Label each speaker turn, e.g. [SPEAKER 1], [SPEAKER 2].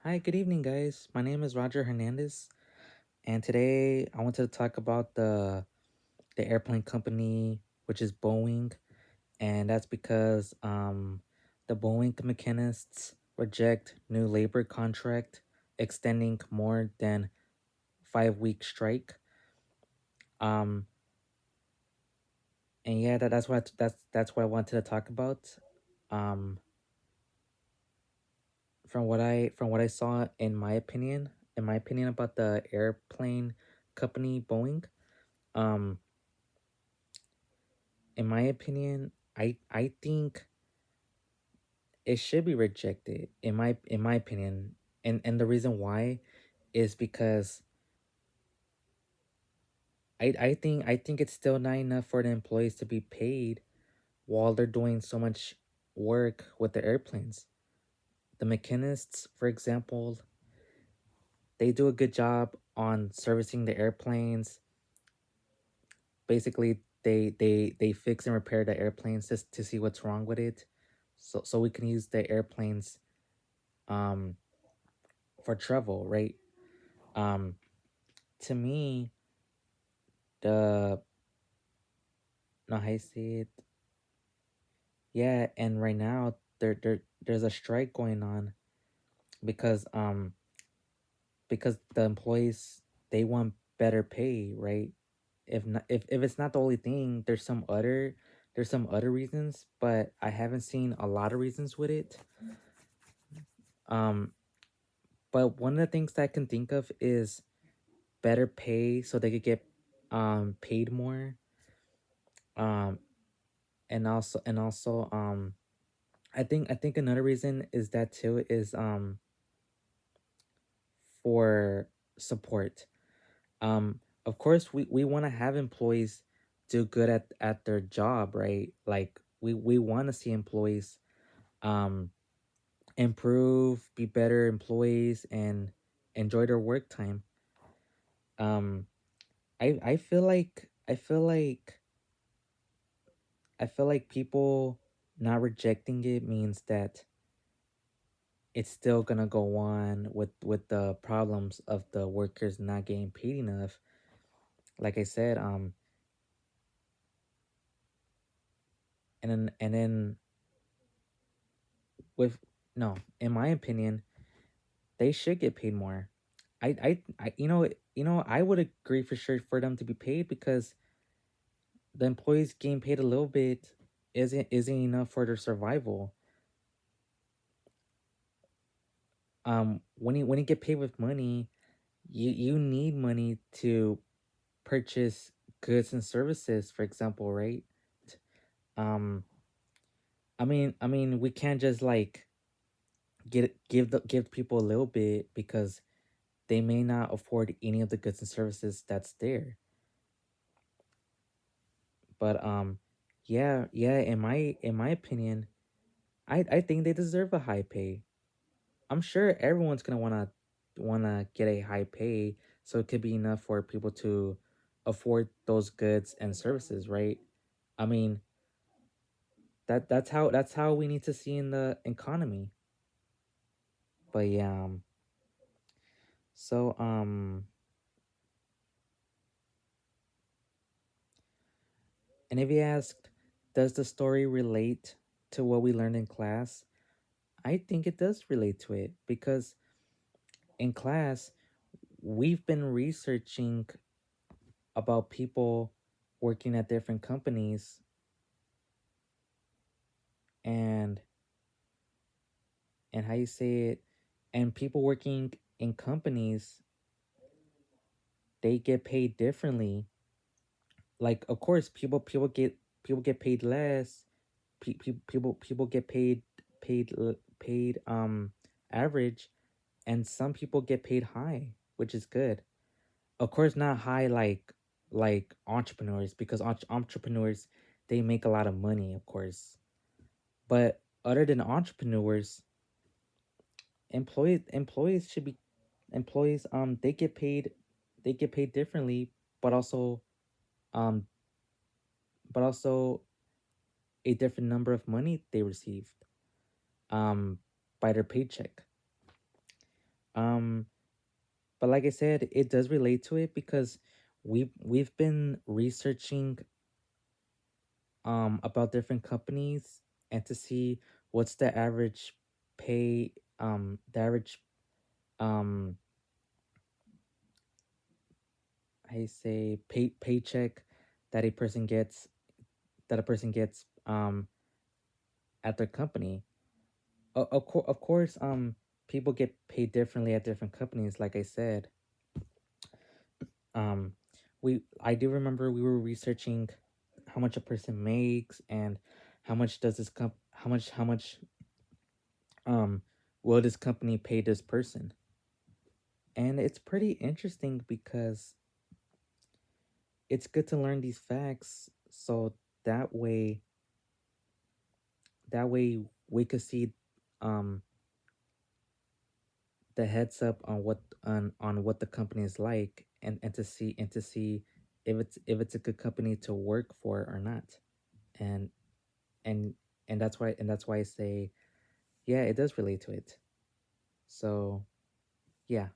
[SPEAKER 1] Hi, good evening, guys. My name is Roger Hernandez, and today I wanted to talk about the airplane company, which is Boeing, and that's because the Boeing mechanists reject new labor contract extending more than 5 week strike. Um, and yeah, that's what I wanted to talk about. Um, from what I saw, in my opinion about the airplane company Boeing. Um, in my opinion, I think it should be rejected. In my opinion, and the reason why is because I think it's still not enough for the employees to be paid while they're doing so much work with the airplanes. The mechanists, for example, they do a good job on servicing the airplanes. Basically, they fix and repair the airplanes just to see what's wrong with it, so we can use the airplanes um for travel, right? Um, to me, the no, how you say it? Yeah, and right now there's a strike going on because because the employees, they want better pay, right? If it's not the only thing, there's some other reasons, but I haven't seen a lot of reasons with it. Um, but one of the things that I can think of is better pay so they could get paid more. Um, and also I think another reason is that too is for support. Of course we want to have employees do good at their job, right? Like we want to see employees um improve, be better employees, and enjoy their work time. um I feel like people not rejecting it means that it's still gonna go on with the problems of the workers not getting paid enough. Like I said, and then with no, in my opinion, they should get paid more. I would agree for sure for them to be paid because the employees getting paid a little bit isn't enough for their survival. When you get paid with money, you need money to purchase goods and services, for example, right? Um, I mean, we can't just like give people a little bit because they may not afford any of the goods and services that's there. But yeah, in my opinion, I think they deserve a high pay. I'm sure everyone's gonna wanna get a high pay so it could be enough for people to afford those goods and services, right? I mean, that's how we need to see in the economy. But yeah, so and if you asked, does the story relate to what we learned in class? I think it does relate to it because in class we've been researching about people working at different companies, and how you say it, and people working in companies, they get paid differently. Like, of course, people get paid less. People get paid average, and some people get paid high, which is good. Of course, not high like entrepreneurs, because entrepreneurs, they make a lot of money, of course. But other than entrepreneurs, employees should be employees. They get paid differently, but also um but also a different number of money they received um by their paycheck. Um, but like I said, it does relate to it because we've been researching about different companies and to see what's the average pay the average um I say paycheck that a person gets at their company. Of course, people get paid differently at different companies. Like I said, um, I do remember we were researching how much a person makes and how much um will this company pay this person, and it's pretty interesting because it's good to learn these facts so that way that way we could see um the heads up on what the company is like, and to see if it's a good company to work for or not. And and and that's why I say yeah, it does relate to it. So yeah.